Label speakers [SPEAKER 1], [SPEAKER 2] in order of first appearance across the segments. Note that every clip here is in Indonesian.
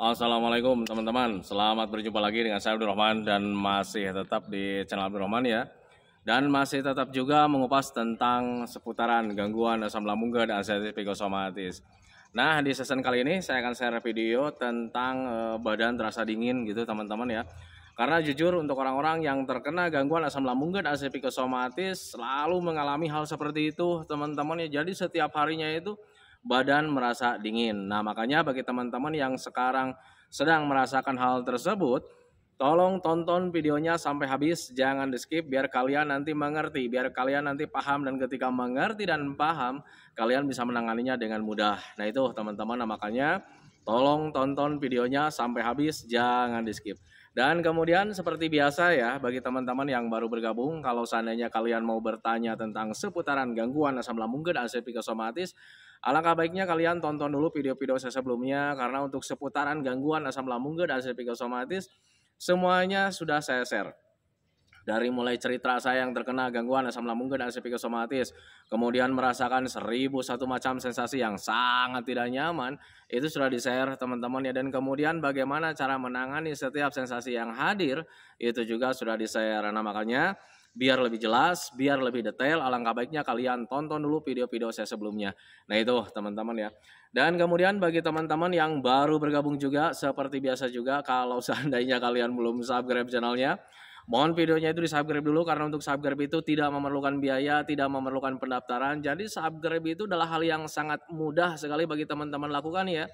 [SPEAKER 1] Assalamualaikum teman-teman, selamat berjumpa lagi dengan saya Abdurrahman dan masih tetap di channel Abdurrahman ya. Dan masih tetap juga mengupas tentang seputaran gangguan asam lambung dan anxiety psikosomatis. Nah, di season kali ini saya akan share video tentang badan terasa dingin gitu teman-teman ya. Karena jujur untuk orang-orang yang terkena gangguan asam lambung dan anxiety psikosomatis selalu mengalami hal seperti itu teman-teman ya. Jadi setiap harinya itu badan merasa dingin. Nah, makanya bagi teman-teman yang sekarang sedang merasakan hal tersebut, tolong tonton videonya sampai habis, jangan di-skip biar kalian nanti mengerti, biar kalian nanti paham, dan ketika mengerti dan paham, kalian bisa menanganinya dengan mudah. Nah, itu teman-teman, nah, makanya tolong tonton videonya sampai habis, jangan di-skip. Dan kemudian seperti biasa ya, bagi teman-teman yang baru bergabung, kalau seandainya kalian mau bertanya tentang seputaran gangguan asam lambung dan anxiety psikosomatis, alangkah baiknya kalian tonton dulu video-video saya sebelumnya, karena untuk seputaran gangguan asam lambung dan anxiety psikosomatis semuanya sudah saya share. Dari mulai cerita saya yang terkena gangguan asam lambung dan anxiety psikosomatis, kemudian merasakan 1001 macam sensasi yang sangat tidak nyaman, itu sudah di-share teman-teman ya. Dan kemudian bagaimana cara menangani setiap sensasi yang hadir, itu juga sudah di-share. Nah, makanya biar lebih jelas, biar lebih detail, alangkah baiknya kalian tonton dulu video-video saya sebelumnya. Nah, itu teman-teman ya. Dan kemudian bagi teman-teman yang baru bergabung juga, seperti biasa juga, kalau seandainya kalian belum subscribe channelnya, mohon videonya itu di-subscribe dulu, karena untuk subscribe itu tidak memerlukan biaya, tidak memerlukan pendaftaran. Jadi subscribe itu adalah hal yang sangat mudah sekali bagi teman-teman lakukan ya.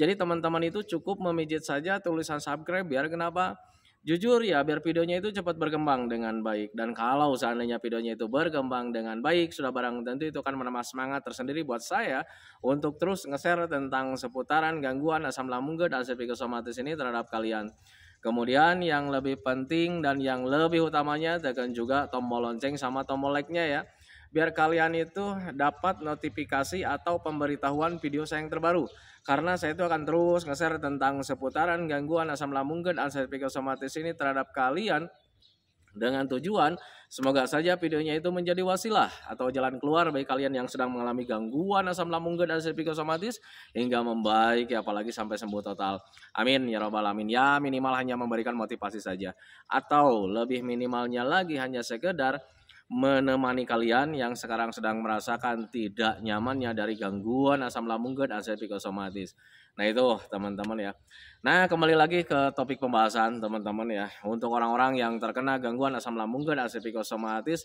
[SPEAKER 1] Jadi teman-teman itu cukup memijit saja tulisan subscribe, biar kenapa? Jujur ya, biar videonya itu cepat berkembang dengan baik. Dan kalau seandainya videonya itu berkembang dengan baik, sudah barang tentu itu akan menambah semangat tersendiri buat saya untuk terus nge-share tentang seputaran gangguan asam lambung dan anxiety psikosomatis ini terhadap kalian. Kemudian yang lebih penting dan yang lebih utamanya, tekan juga tombol lonceng sama tombol like-nya ya, biar kalian itu dapat notifikasi atau pemberitahuan video saya yang terbaru. Karena saya itu akan terus nge-share tentang seputaran gangguan asam lambung dan anxiety psikosomatis ini terhadap kalian, dengan tujuan semoga saja videonya itu menjadi wasilah atau jalan keluar bagi kalian yang sedang mengalami gangguan asam lambung dan anxiety psikosomatis hingga membaik ya, apalagi sampai sembuh total. Amin ya robbal alamin. Ya, minimal hanya memberikan motivasi saja, atau lebih minimalnya lagi hanya sekedar menemani kalian yang sekarang sedang merasakan tidak nyamannya dari gangguan asam lambung dan anxiety psikosomatis. Nah, itu teman-teman ya. Nah, kembali lagi ke topik pembahasan teman-teman ya. Untuk orang-orang yang terkena gangguan asam lambung dan anxiety psikosomatis,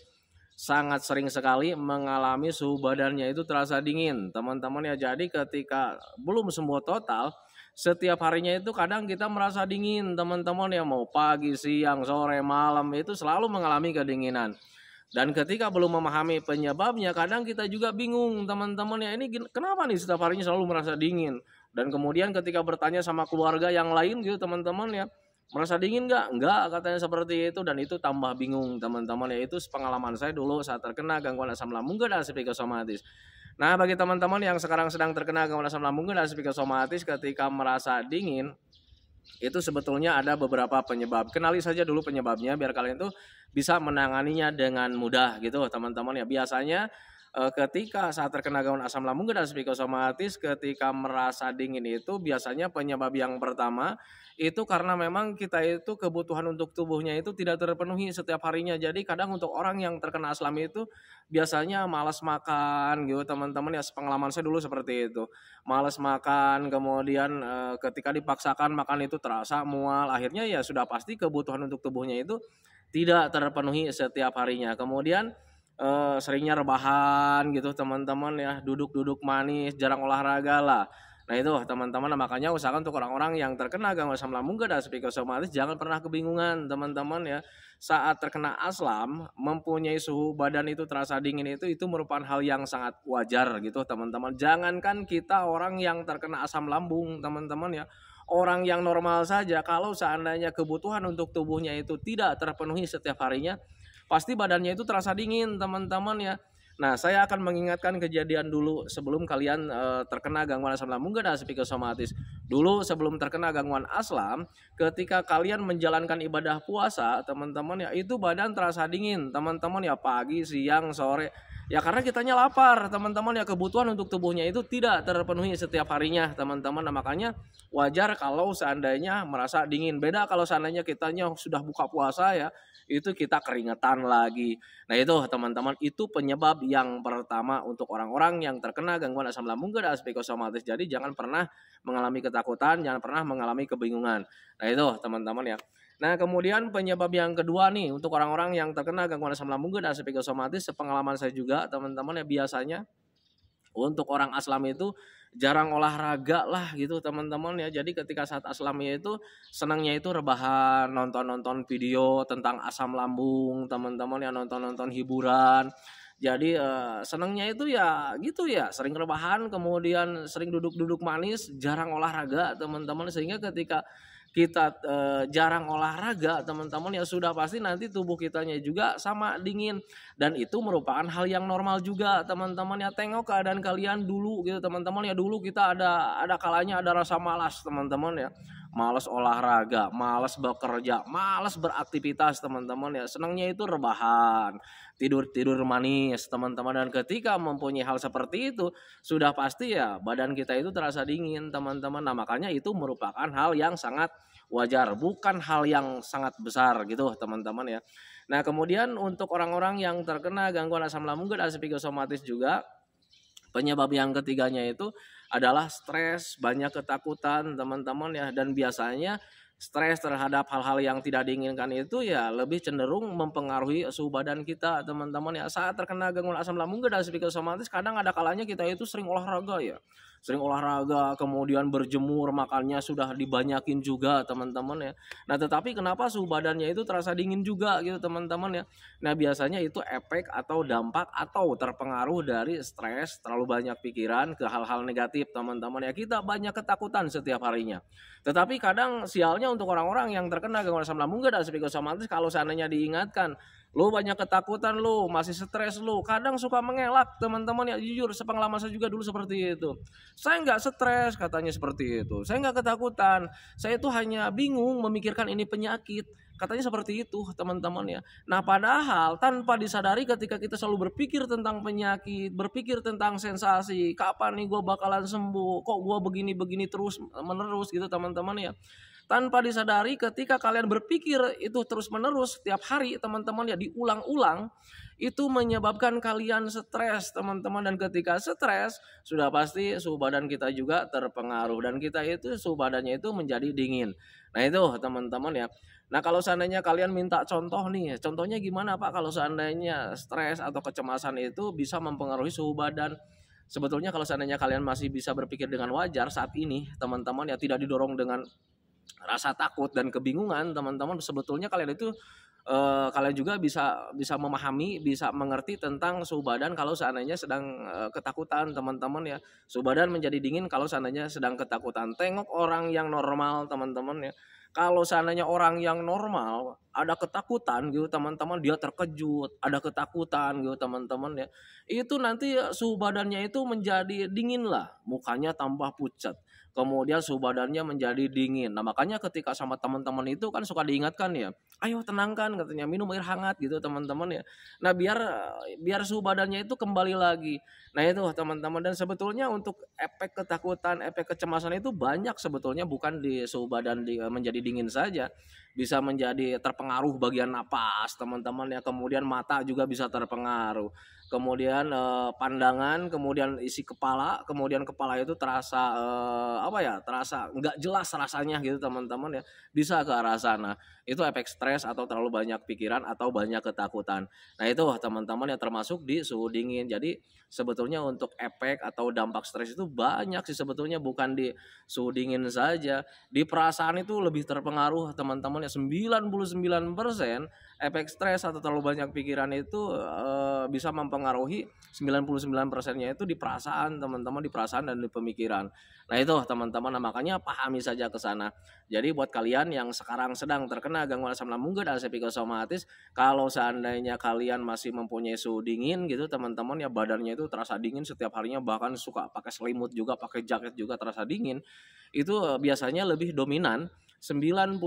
[SPEAKER 1] sangat sering sekali mengalami suhu badannya itu terasa dingin teman-teman ya. Jadi ketika belum sembuh total, setiap harinya itu kadang kita merasa dingin teman-teman ya. Mau pagi, siang, sore, malam itu selalu mengalami kedinginan. Dan ketika belum memahami penyebabnya, kadang kita juga bingung teman-teman ya, ini kenapa nih setiap harinya selalu merasa dingin. Dan kemudian ketika bertanya sama keluarga yang lain gitu teman-teman ya, merasa dingin nggak? Nggak, katanya seperti itu. Dan itu tambah bingung teman-teman ya. Itu pengalaman saya dulu saat terkena gangguan asam lambung dan anxiety psikosomatis. Nah, bagi teman-teman yang sekarang sedang terkena gangguan asam lambung dan anxiety psikosomatis, ketika merasa dingin, itu sebetulnya ada beberapa penyebab. Kenali saja dulu penyebabnya biar kalian tuh bisa menanganinya dengan mudah gitu teman-teman ya. Biasanya ketika saat terkena gangguan asam lambung dan psikosomatis, ketika merasa dingin itu biasanya penyebab yang pertama itu karena memang kita itu kebutuhan untuk tubuhnya itu tidak terpenuhi setiap harinya. Jadi kadang untuk orang yang terkena asam itu biasanya malas makan gitu teman-teman ya. Pengalaman saya dulu seperti itu. Malas makan, kemudian ketika dipaksakan makan itu terasa mual. Akhirnya ya sudah pasti kebutuhan untuk tubuhnya itu tidak terpenuhi setiap harinya. Kemudian seringnya rebahan gitu teman-teman ya, duduk-duduk manis, jarang olahraga lah. Nah, itu teman-teman, makanya usahakan untuk orang-orang yang terkena gangguan asam lambung dan psikosomatis jangan pernah kebingungan teman-teman ya. Saat terkena asam, mempunyai suhu badan itu terasa dingin itu merupakan hal yang sangat wajar gitu teman-teman. Jangankan kita orang yang terkena asam lambung teman-teman ya, orang yang normal saja kalau seandainya kebutuhan untuk tubuhnya itu tidak terpenuhi setiap harinya, pasti badannya itu terasa dingin teman-teman ya. Nah, saya akan mengingatkan kejadian dulu sebelum kalian terkena gangguan asam lambung dan psikosomatis. Dulu sebelum terkena gangguan asam, ketika kalian menjalankan ibadah puasa, teman-teman ya, itu badan terasa dingin, teman-teman ya, pagi, siang, sore. Ya karena kitanya lapar teman-teman ya, kebutuhan untuk tubuhnya itu tidak terpenuhi setiap harinya teman-teman. Nah makanya wajar kalau seandainya merasa dingin. Beda kalau seandainya kitanya sudah buka puasa ya, itu kita keringetan lagi. Nah itu teman-teman, itu penyebab yang pertama untuk orang-orang yang terkena gangguan asam lambung dan psikosomatis. Jadi jangan pernah mengalami ketakutan, jangan pernah mengalami kebingungan. Nah itu teman-teman ya. Nah kemudian penyebab yang kedua nih untuk orang-orang yang terkena gangguan asam lambung dan psikosomatis, sepengalaman saya juga teman-teman ya, biasanya untuk orang aslam itu jarang olahraga lah gitu teman-teman ya. Jadi ketika saat aslamnya itu senangnya itu rebahan, nonton-nonton video tentang asam lambung teman-teman ya, nonton-nonton hiburan. Jadi senangnya itu ya gitu ya, sering rebahan, kemudian sering duduk-duduk manis, jarang olahraga teman-teman. Sehingga ketika kita jarang olahraga teman-teman ya, sudah pasti nanti tubuh kitanya juga sama dingin. Dan itu merupakan hal yang normal juga teman-teman ya. Tengok keadaan kalian dulu gitu teman-teman ya, dulu kita ada kalanya ada rasa malas teman-teman ya, malas olahraga, malas bekerja, malas beraktivitas teman-teman ya. Senangnya itu rebahan, tidur-tidur manis teman-teman. Dan ketika mempunyai hal seperti itu, sudah pasti ya badan kita itu terasa dingin teman-teman. Nah makanya itu merupakan hal yang sangat wajar, bukan hal yang sangat besar gitu teman-teman ya. Nah kemudian untuk orang-orang yang terkena gangguan asam lambung dan psikosomatis juga, penyebab yang ketiganya itu adalah stres, banyak ketakutan teman-teman ya. Dan biasanya stres terhadap hal-hal yang tidak diinginkan itu ya lebih cenderung mempengaruhi suhu badan kita teman-teman ya. Saat terkena gangguan asam lambung dan psikosomatis, kadang ada kalanya kita itu sering olahraga ya, sering olahraga, kemudian berjemur, makannya sudah dibanyakin juga teman-teman ya. Nah tetapi kenapa suhu badannya itu terasa dingin juga gitu teman-teman ya. Nah biasanya itu efek atau dampak atau terpengaruh dari stres, terlalu banyak pikiran ke hal-hal negatif teman-teman ya. Kita banyak ketakutan setiap harinya. Tetapi kadang sialnya untuk orang-orang yang terkena gangguan asam lambung dan psikosomatis, kalau seandainya diingatkan, lu banyak ketakutan, lu masih stres, lu kadang suka mengelak teman-teman ya. Jujur sepengalaman saya juga dulu seperti itu. Saya nggak stres katanya seperti itu, saya nggak ketakutan, saya itu hanya bingung memikirkan ini penyakit, katanya seperti itu teman-teman ya. Nah padahal tanpa disadari ketika kita selalu berpikir tentang penyakit, berpikir tentang sensasi, kapan nih gue bakalan sembuh, kok gue begini-begini terus menerus gitu teman-teman ya. Tanpa disadari ketika kalian berpikir itu terus menerus setiap hari teman-teman ya, diulang-ulang, itu menyebabkan kalian stres teman-teman. Dan ketika stres sudah pasti suhu badan kita juga terpengaruh, dan kita itu suhu badannya itu menjadi dingin. Nah itu teman-teman ya. Nah kalau seandainya kalian minta contoh nih, contohnya gimana Pak kalau seandainya stres atau kecemasan itu bisa mempengaruhi suhu badan? Sebetulnya kalau seandainya kalian masih bisa berpikir dengan wajar saat ini teman-teman ya, tidak didorong dengan rasa takut dan kebingungan teman-teman, sebetulnya kalian itu kalian juga bisa bisa memahami, bisa mengerti tentang suhu badan kalau seandainya sedang ketakutan teman-teman ya. Suhu badan menjadi dingin kalau seandainya sedang ketakutan. Tengok orang yang normal teman-teman ya. Kalau seandainya orang yang normal ada ketakutan gitu teman-teman, dia terkejut, ada ketakutan gitu teman-teman ya. Itu nanti suhu badannya itu menjadi dingin lah, mukanya tambah pucat. Kemudian suhu badannya menjadi dingin. Nah makanya ketika sama teman-teman itu kan suka diingatkan ya, ayo tenangkan katanya, minum air hangat gitu teman-teman ya. Nah biar biar suhu badannya itu kembali lagi. Nah itu teman-teman, dan sebetulnya untuk efek ketakutan, efek kecemasan itu banyak sebetulnya, bukan di suhu badan menjadi dingin saja. Bisa menjadi terpengaruh bagian napas teman-teman ya, kemudian mata juga bisa terpengaruh. Kemudian pandangan, kemudian isi kepala, kemudian kepala itu terasa apa ya, terasa nggak jelas rasanya gitu teman-teman ya, bisa ke arah sana. Itu efek stres atau terlalu banyak pikiran atau banyak ketakutan. Nah itu teman-teman yang termasuk di suhu dingin. Jadi sebetulnya untuk efek atau dampak stres itu banyak sih sebetulnya, bukan di suhu dingin saja. Di perasaan itu lebih terpengaruh teman-teman ya, 99% efek stres atau terlalu banyak pikiran itu bisa mempengaruhi 99%-nya itu di perasaan teman-teman, di perasaan dan di pemikiran. Nah itu teman-teman, nah, makanya pahami saja ke sana. Jadi buat kalian yang sekarang sedang terkena gangguan asam lambung dan psikosomatis, kalau seandainya kalian masih mempunyai suhu dingin gitu teman-teman ya, badannya itu terasa dingin setiap harinya, bahkan suka pakai selimut juga, pakai jaket juga terasa dingin, itu biasanya lebih dominan 99%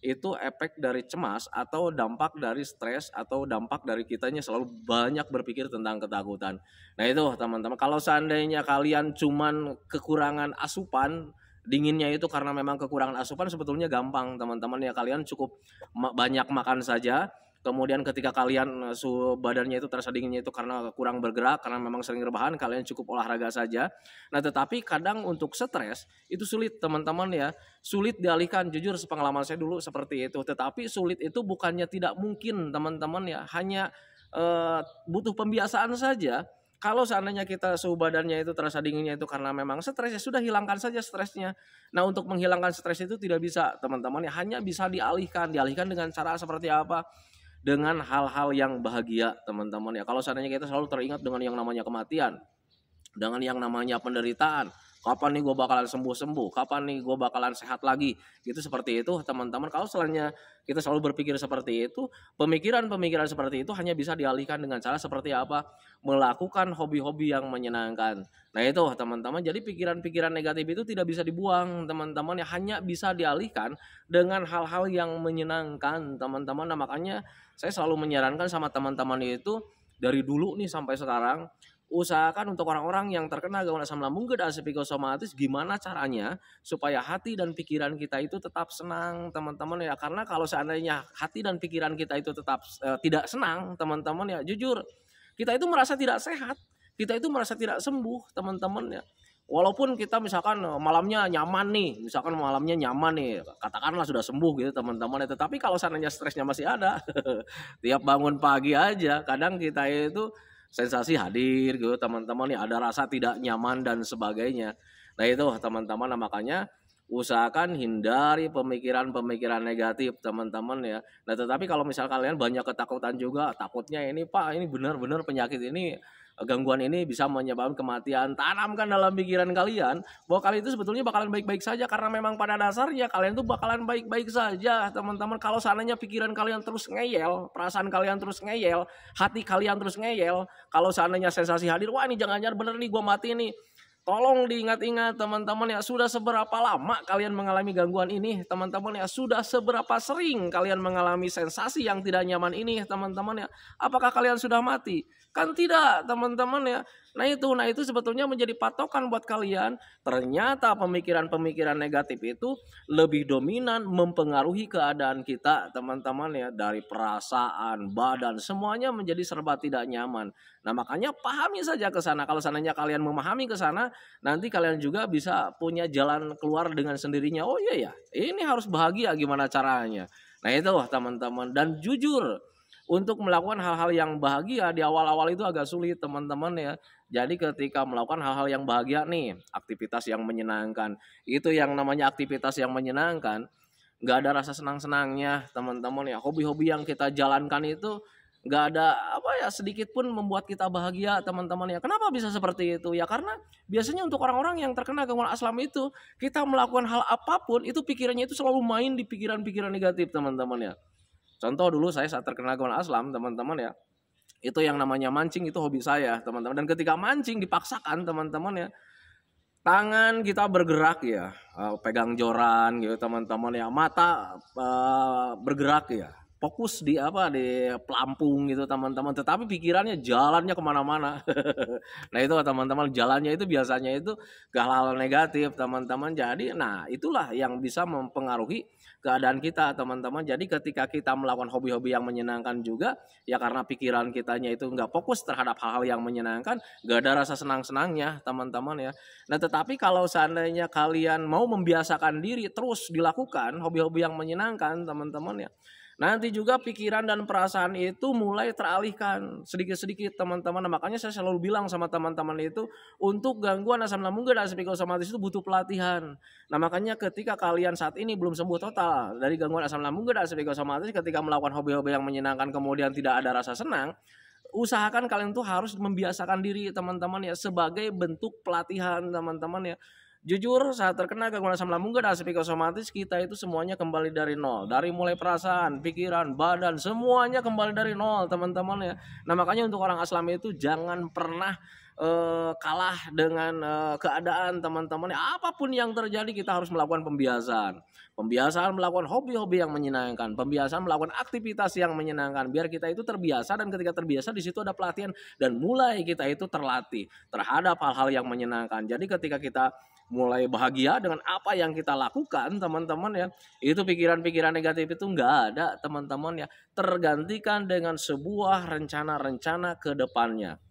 [SPEAKER 1] itu efek dari cemas atau dampak dari stres atau dampak dari kitanya selalu banyak berpikir tentang ketakutan. Nah itu teman-teman, kalau seandainya kalian cuman kekurangan asupan, dinginnya itu karena memang kekurangan asupan, sebetulnya gampang teman-teman ya, kalian cukup banyak makan saja. Kemudian ketika kalian suhu badannya itu terasa dinginnya itu karena kurang bergerak, karena memang sering rebahan, kalian cukup olahraga saja. Nah tetapi kadang untuk stres itu sulit teman-teman ya, sulit dialihkan. Jujur sepengalaman saya dulu seperti itu. Tetapi sulit itu bukannya tidak mungkin teman-teman ya, hanya butuh pembiasaan saja. Kalau seandainya kita suhu badannya itu terasa dinginnya itu karena memang stres, ya sudah hilangkan saja stresnya. Nah untuk menghilangkan stres itu tidak bisa teman-teman ya, hanya bisa dialihkan dengan cara seperti apa? Dengan hal-hal yang bahagia teman-teman ya. Kalau seandainya kita selalu teringat dengan yang namanya kematian, dengan yang namanya penderitaan, kapan nih gue bakalan sembuh-sembuh, kapan nih gue bakalan sehat lagi, gitu seperti itu teman-teman. Kalau setelahnya kita selalu berpikir seperti itu, pemikiran-pemikiran seperti itu hanya bisa dialihkan dengan cara seperti apa? Melakukan hobi-hobi yang menyenangkan. Nah itu teman-teman, jadi pikiran-pikiran negatif itu tidak bisa dibuang teman-teman ya, hanya bisa dialihkan dengan hal-hal yang menyenangkan teman-teman. Nah makanya saya selalu menyarankan sama teman-teman itu dari dulu nih sampai sekarang, usahakan untuk orang-orang yang terkena gangguan asam lambung dan psikosomatis, gimana caranya supaya hati dan pikiran kita itu tetap senang teman-teman ya. Karena kalau seandainya hati dan pikiran kita itu tetap tidak senang teman-teman ya, jujur kita itu merasa tidak sehat, kita itu merasa tidak sembuh teman-teman ya. Walaupun kita misalkan malamnya nyaman nih, misalkan malamnya nyaman nih, katakanlah sudah sembuh gitu teman-teman ya. Tetapi kalau seandainya stresnya masih ada, tiap bangun pagi aja kadang kita itu sensasi hadir gitu teman-teman ya, ada rasa tidak nyaman dan sebagainya. Nah itu teman-teman, nah makanya usahakan hindari pemikiran-pemikiran negatif teman-teman ya. Nah tetapi kalau misal kalian banyak ketakutan juga, takutnya ini Pak, ini benar-benar penyakit ini, gangguan ini bisa menyebabkan kematian, tanamkan dalam pikiran kalian bahwa kalian itu sebetulnya bakalan baik-baik saja, karena memang pada dasarnya kalian tuh bakalan baik-baik saja teman-teman. Kalau seandainya pikiran kalian terus ngeyel, perasaan kalian terus ngeyel, hati kalian terus ngeyel, kalau seandainya sensasi hadir, wah ini jangan-jangan bener nih gue mati nih. Tolong diingat-ingat teman-teman ya, sudah seberapa lama kalian mengalami gangguan ini teman-teman ya, sudah seberapa sering kalian mengalami sensasi yang tidak nyaman ini teman-teman ya. Apakah kalian sudah mati? Kan tidak teman-teman ya. Nah itu sebetulnya menjadi patokan buat kalian. Ternyata pemikiran-pemikiran negatif itu lebih dominan mempengaruhi keadaan kita teman-teman ya, dari perasaan, badan, semuanya menjadi serba tidak nyaman. Nah makanya pahami saja ke sana. Kalau seandainya kalian memahami ke sana, nanti kalian juga bisa punya jalan keluar dengan sendirinya. Oh iya ya, ini harus bahagia, gimana caranya? Nah itu teman-teman. Dan jujur, untuk melakukan hal-hal yang bahagia di awal-awal itu agak sulit teman-teman ya. Jadi ketika melakukan hal-hal yang bahagia nih, aktivitas yang menyenangkan, itu yang namanya aktivitas yang menyenangkan, nggak ada rasa senang-senangnya teman-teman ya. Hobi-hobi yang kita jalankan itu nggak ada apa ya, sedikit pun membuat kita bahagia teman-teman ya. Kenapa bisa seperti itu ya? Karena biasanya untuk orang-orang yang terkena gangguan asam itu, kita melakukan hal apapun itu pikirannya itu selalu main di pikiran-pikiran negatif teman-teman ya. Contoh dulu saya saat terkena gangguan asam teman-teman ya, itu yang namanya mancing itu hobi saya teman-teman. Dan ketika mancing dipaksakan teman-teman ya, tangan kita bergerak ya, pegang joran gitu teman-teman ya, mata bergerak ya, fokus di di pelampung gitu teman-teman, tetapi pikirannya jalannya kemana-mana. Nah itu teman-teman, jalannya itu biasanya itu ke hal-hal negatif teman-teman. Jadi nah itulah yang bisa mempengaruhi keadaan kita teman-teman. Jadi ketika kita melakukan hobi-hobi yang menyenangkan juga ya, karena pikiran kitanya itu nggak fokus terhadap hal-hal yang menyenangkan, nggak ada rasa senang-senangnya teman-teman ya. Nah tetapi kalau seandainya kalian mau membiasakan diri terus dilakukan hobi-hobi yang menyenangkan teman-teman ya, nanti juga pikiran dan perasaan itu mulai teralihkan sedikit-sedikit teman-teman. Nah, makanya saya selalu bilang sama teman-teman itu, untuk gangguan asam lambung dan psikosomatis itu butuh pelatihan. Nah makanya ketika kalian saat ini belum sembuh total dari gangguan asam lambung dan psikosomatis, ketika melakukan hobi-hobi yang menyenangkan kemudian tidak ada rasa senang, usahakan kalian tuh harus membiasakan diri teman-teman ya, sebagai bentuk pelatihan teman-teman ya. Jujur saat terkena gangguan asam lambung dan psikosomatis, kita itu semuanya kembali dari nol. Dari mulai perasaan, pikiran, badan, semuanya kembali dari nol teman-teman ya. Nah makanya untuk orang aslam itu jangan pernah kalah dengan keadaan teman-teman. Apapun yang terjadi kita harus melakukan pembiasaan. Pembiasaan melakukan hobi-hobi yang menyenangkan, pembiasaan melakukan aktivitas yang menyenangkan biar kita itu terbiasa, dan ketika terbiasa di situ ada pelatihan dan mulai kita itu terlatih terhadap hal-hal yang menyenangkan. Jadi ketika kita mulai bahagia dengan apa yang kita lakukan teman-teman ya, itu pikiran-pikiran negatif itu nggak ada teman-teman ya, tergantikan dengan sebuah rencana-rencana ke depannya.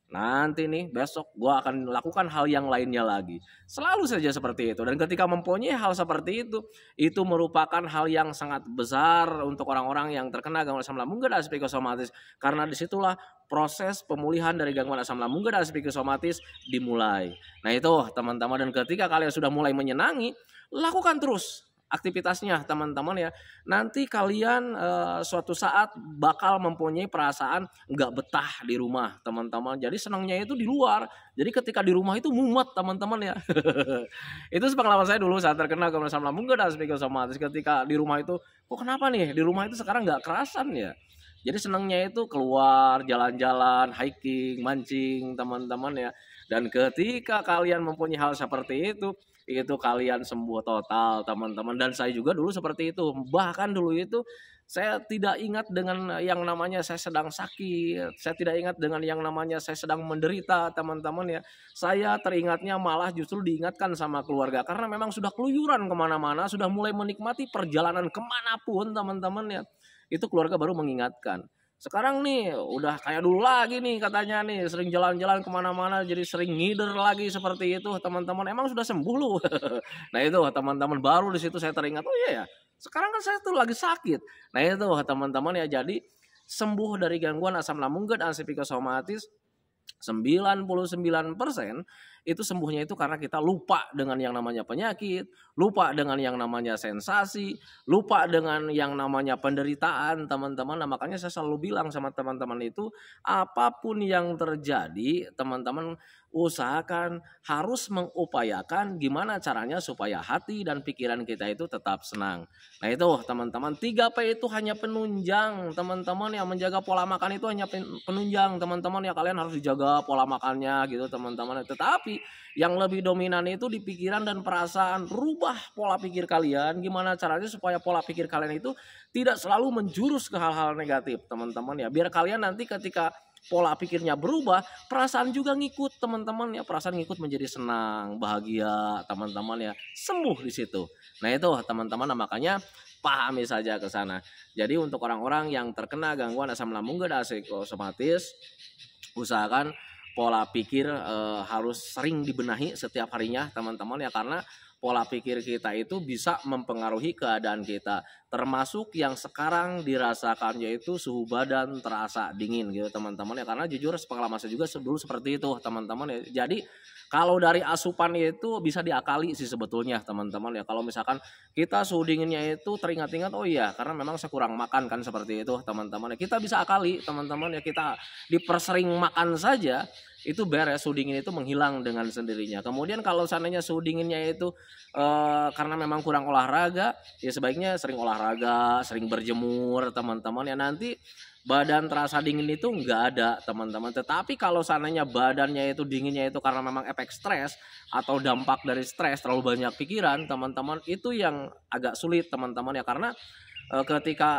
[SPEAKER 1] Nanti nih besok gue akan lakukan hal yang lainnya lagi. Selalu saja seperti itu. Dan ketika mempunyai hal seperti itu merupakan hal yang sangat besar untuk orang-orang yang terkena gangguan asam lambung dan psikosomatis. Karena disitulah proses pemulihan dari gangguan asam lambung dan psikosomatis dimulai. Nah itu teman-teman, dan ketika kalian sudah mulai menyenangi, lakukan terus aktivitasnya teman-teman ya. Nanti kalian suatu saat bakal mempunyai perasaan nggak betah di rumah teman-teman. Jadi senangnya itu di luar. Jadi ketika di rumah itu mumet teman-teman ya. Itu sepengalaman saya dulu saat terkena gangguan asam lambung dan psikosomatis. Ketika di rumah itu, kok kenapa nih di rumah itu sekarang nggak kerasan ya. Jadi senangnya itu keluar, jalan-jalan, hiking, mancing teman-teman ya. Dan ketika kalian mempunyai hal seperti itu kalian sembuh total teman-teman. Dan saya juga dulu seperti itu. Bahkan dulu itu saya tidak ingat dengan yang namanya saya sedang sakit. Saya tidak ingat dengan yang namanya saya sedang menderita teman-teman ya. Saya teringatnya malah justru diingatkan sama keluarga. Karena memang sudah keluyuran kemana-mana. Sudah mulai menikmati perjalanan kemanapun teman-teman ya. Itu keluarga baru mengingatkan. Sekarang nih udah kayak dulu lagi nih katanya nih, sering jalan-jalan kemana-mana jadi sering ngider lagi seperti itu teman-teman. Emang sudah sembuh lu? Nah itu teman-teman, baru di situ saya teringat, oh iya ya, sekarang kan saya tuh lagi sakit. Nah itu teman-teman ya, jadi sembuh dari gangguan asam lambung dan psikosomatis 99% itu sembuhnya itu karena kita lupa dengan yang namanya penyakit, lupa dengan yang namanya sensasi, lupa dengan yang namanya penderitaan teman-teman. Nah makanya saya selalu bilang sama teman-teman itu, apapun yang terjadi teman-teman usahakan harus mengupayakan gimana caranya supaya hati dan pikiran kita itu tetap senang. Nah itu teman-teman, 3P itu hanya penunjang teman-teman, yang menjaga pola makan itu hanya penunjang teman-teman ya. Kalian harus dijaga pola makannya gitu teman-teman. Tetapi yang lebih dominan itu di pikiran dan perasaan. Rubah pola pikir kalian, gimana caranya supaya pola pikir kalian itu tidak selalu menjurus ke hal-hal negatif teman-teman ya. Biar kalian nanti ketika pola pikirnya berubah, perasaan juga ngikut teman-teman ya. Perasaan ngikut menjadi senang, bahagia teman-teman ya, sembuh di situ. Nah itu teman-teman, nah, makanya pahami saja ke sana. Jadi untuk orang-orang yang terkena gangguan asam lambung dan psikosomatis, usahakan pola pikir harus sering dibenahi setiap harinya teman-teman ya, karena pola pikir kita itu bisa mempengaruhi keadaan kita, termasuk yang sekarang dirasakan yaitu suhu badan terasa dingin gitu teman-teman ya. Karena jujur pengalaman saya juga dulu seperti itu teman-teman ya. Jadi kalau dari asupan itu bisa diakali sih sebetulnya teman-teman ya. Kalau misalkan kita suhu dinginnya itu teringat-ingat, oh iya karena memang saya kurang makan kan seperti itu teman-teman ya, kita bisa akali teman-teman ya. Kita dipersering makan saja itu beres, suhu dingin itu menghilang dengan sendirinya. Kemudian kalau seandainya suhu dinginnya itu karena memang kurang olahraga, ya sebaiknya sering olahraga, sering berjemur teman-teman ya. Nanti badan terasa dingin itu nggak ada teman-teman. Tetapi kalau seandainya badannya itu dinginnya itu karena memang efek stres atau dampak dari stres, terlalu banyak pikiran teman-teman, itu yang agak sulit teman-teman ya. Karena ketika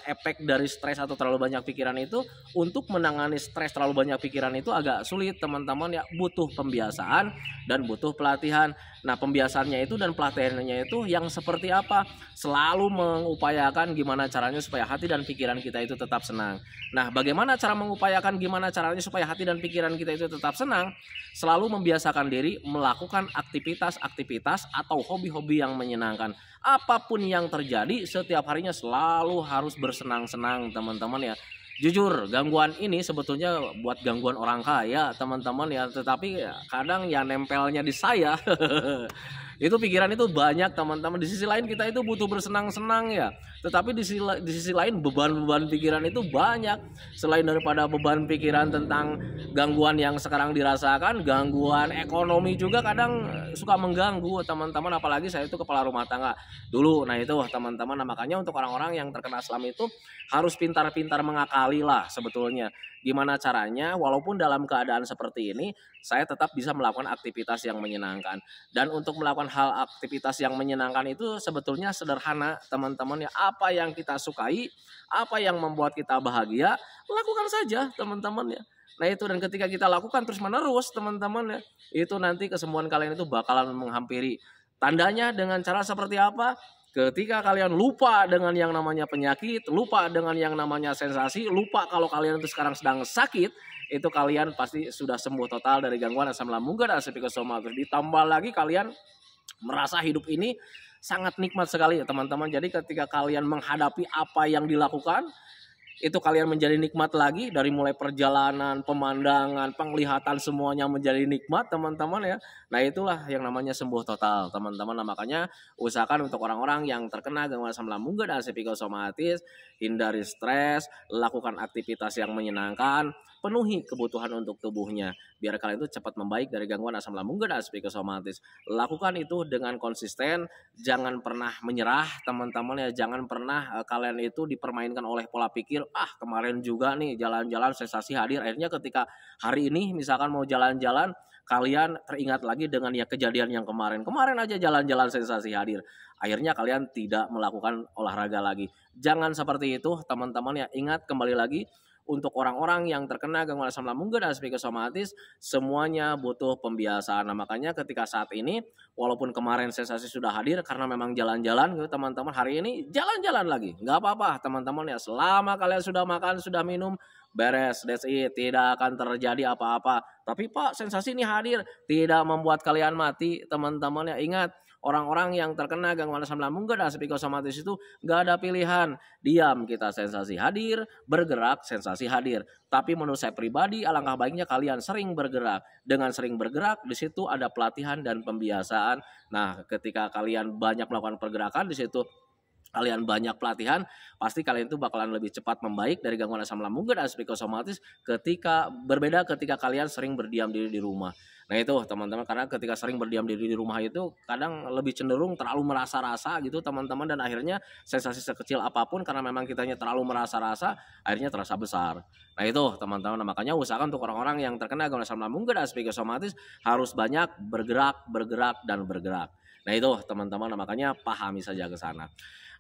[SPEAKER 1] efek dari stres atau terlalu banyak pikiran itu, untuk menangani stres terlalu banyak pikiran itu agak sulit teman-teman ya, butuh pembiasaan dan butuh pelatihan. Nah pembiasaannya itu dan pelatihannya itu yang seperti apa? Selalu mengupayakan gimana caranya supaya hati dan pikiran kita itu tetap senang. Nah bagaimana cara mengupayakan gimana caranya supaya hati dan pikiran kita itu tetap senang? Selalu membiasakan diri melakukan aktivitas-aktivitas atau hobi-hobi yang menyenangkan. Apapun yang terjadi setiap harinya selalu harus bersenang-senang teman-teman ya. Jujur gangguan ini sebetulnya buat gangguan orang kaya teman-teman ya, tetapi kadang ya nempelnya di saya itu pikiran itu banyak teman-teman. Di sisi lain kita itu butuh bersenang-senang ya, tetapi di sisi lain beban-beban pikiran itu banyak. Selain daripada beban pikiran tentang gangguan yang sekarang dirasakan, gangguan ekonomi juga kadang suka mengganggu teman-teman. Apalagi saya itu kepala rumah tangga dulu. Nah itu teman-teman, nah, makanya untuk orang-orang yang terkena asam itu harus pintar-pintar mengakali lah sebetulnya gimana caranya walaupun dalam keadaan seperti ini saya tetap bisa melakukan aktivitas yang menyenangkan. Dan untuk melakukan hal aktivitas yang menyenangkan itu sebetulnya sederhana teman-teman ya. Apa yang kita sukai, apa yang membuat kita bahagia, lakukan saja teman-teman ya. Nah itu, dan ketika kita lakukan terus menerus teman-teman ya, itu nanti kesembuhan kalian itu bakalan menghampiri. Tandanya dengan cara seperti apa? Ketika kalian lupa dengan yang namanya penyakit, lupa dengan yang namanya sensasi, lupa kalau kalian itu sekarang sedang sakit, itu kalian pasti sudah sembuh total dari gangguan asam lambung dan psikosomatis. Ditambah lagi kalian merasa hidup ini sangat nikmat sekali ya teman-teman. Jadi ketika kalian menghadapi apa yang dilakukan, itu kalian menjadi nikmat lagi, dari mulai perjalanan, pemandangan, penglihatan, semuanya menjadi nikmat teman-teman ya. Nah itulah yang namanya sembuh total teman-teman. Nah, makanya usahakan untuk orang-orang yang terkena gangguan asam lambung dan psikosomatis, hindari stres, lakukan aktivitas yang menyenangkan, penuhi kebutuhan untuk tubuhnya biar kalian itu cepat membaik dari gangguan asam lambung dan psikosomatis. Lakukan itu dengan konsisten, jangan pernah menyerah teman-teman ya. Jangan pernah kalian itu dipermainkan oleh pola pikir, kemarin juga nih jalan-jalan sensasi hadir, akhirnya ketika hari ini misalkan mau jalan-jalan kalian teringat lagi dengan ya kejadian yang kemarin aja jalan-jalan sensasi hadir, akhirnya kalian tidak melakukan olahraga lagi. Jangan seperti itu teman-teman ya. Ingat kembali lagi, untuk orang-orang yang terkena gangguan asam lambung dan psikosomatis semuanya butuh pembiasaan. Nah makanya ketika saat ini walaupun kemarin sensasi sudah hadir karena memang jalan-jalan gitu teman-teman, hari ini jalan-jalan lagi nggak apa-apa teman-teman ya. Selama kalian sudah makan sudah minum beres, that's it, tidak akan terjadi apa-apa. Tapi Pak, sensasi ini hadir tidak membuat kalian mati teman-teman ya. Ingat, orang-orang yang terkena gangguan asam lambung dan psikosomatis itu gak ada pilihan. Diam kita sensasi hadir, bergerak sensasi hadir. Tapi menurut saya pribadi alangkah baiknya kalian sering bergerak. Dengan sering bergerak di situ ada pelatihan dan pembiasaan. Nah, ketika kalian banyak melakukan pergerakan di situ, kalian banyak pelatihan, pasti kalian itu bakalan lebih cepat membaik dari gangguan asam lambung dan psikosomatis ketika kalian sering berdiam diri di rumah. Nah itu teman-teman, karena ketika sering berdiam diri di rumah itu kadang lebih cenderung terlalu merasa-rasa gitu teman-teman, dan akhirnya sensasi sekecil apapun karena memang kitanya terlalu merasa-rasa akhirnya terasa besar. Nah itu teman-teman, makanya usahakan untuk orang-orang yang terkena gangguan asam lambung dan psikosomatis harus banyak bergerak dan bergerak. Nah itu teman-teman, makanya pahami saja ke sana.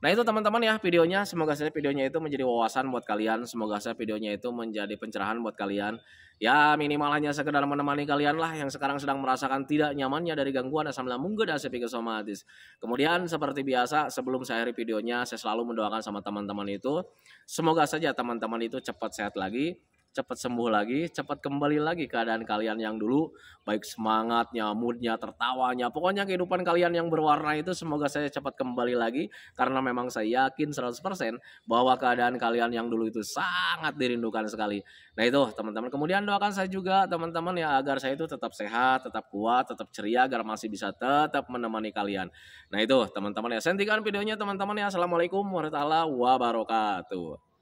[SPEAKER 1] Nah itu teman-teman ya videonya, semoga saja videonya itu menjadi wawasan buat kalian, semoga saja videonya itu menjadi pencerahan buat kalian. Ya minimal hanya sekedar menemani kalian lah yang sekarang sedang merasakan tidak nyamannya dari gangguan asam lambung dan psikosomatis. Kemudian seperti biasa sebelum saya akhiri videonya, saya selalu mendoakan sama teman-teman itu, semoga saja teman-teman itu cepat sehat lagi, cepat sembuh lagi, cepat kembali lagi keadaan kalian yang dulu, baik semangatnya, moodnya, tertawanya, pokoknya kehidupan kalian yang berwarna itu semoga saya cepat kembali lagi, karena memang saya yakin 100% bahwa keadaan kalian yang dulu itu sangat dirindukan sekali. Nah itu teman-teman, kemudian doakan saya juga teman-teman ya, agar saya itu tetap sehat, tetap kuat, tetap ceria, agar masih bisa tetap menemani kalian. Nah itu teman-teman ya, saya hentikan videonya teman-teman ya. Assalamualaikum warahmatullahi wabarakatuh.